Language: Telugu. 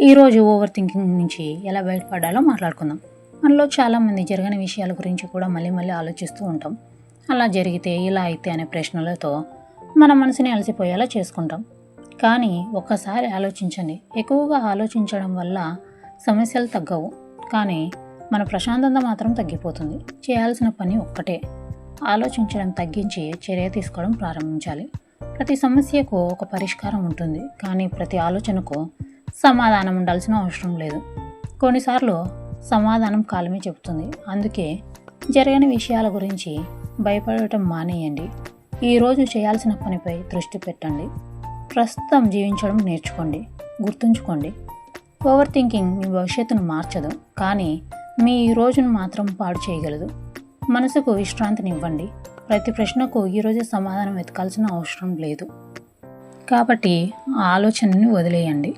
ఈరోజు ఓవర్ థింకింగ్ నుంచి ఎలా బయటపడాలో మాట్లాడుకుందాం. మనలో చాలామంది జరగని విషయాల గురించి కూడా మళ్ళీ మళ్ళీ ఆలోచిస్తూ ఉంటాం. అలా జరిగితే, ఇలా అయితే అనే ప్రశ్నలతో మన మనసుని అలసిపోయేలా చేసుకుంటాం. కానీ ఒక్కసారి ఆలోచించండి, ఎక్కువగా ఆలోచించడం వల్ల సమస్యలు తగ్గవు, కానీ మన ప్రశాంతత మాత్రం తగ్గిపోతుంది. చేయాల్సిన పని ఒక్కటే, ఆలోచించడం తగ్గించి చర్య తీసుకోవడం ప్రారంభించాలి. ప్రతి సమస్యకు ఒక పరిష్కారం ఉంటుంది, కానీ ప్రతి ఆలోచనకు సమాధానం ఉండాల్సిన అవసరం లేదు. కొన్నిసార్లు సమాధానం కాలమే చెబుతుంది. అందుకే జరగని విషయాల గురించి భయపడటం మానేయండి. ఈరోజు చేయాల్సిన పనిపై దృష్టి పెట్టండి. ప్రస్తుతం జీవించడం నేర్చుకోండి. గుర్తుంచుకోండి, ఓవర్ థింకింగ్ మీ భవిష్యత్తును మార్చదు, కానీ మీ ఈ రోజును మాత్రం పాడు చేయగలదు. మనసుకు విశ్రాంతినివ్వండి. ప్రతి ప్రశ్నకు ఈరోజే సమాధానం వెతకాల్సిన అవసరం లేదు. కాబట్టి ఆ ఆలోచనని వదిలేయండి.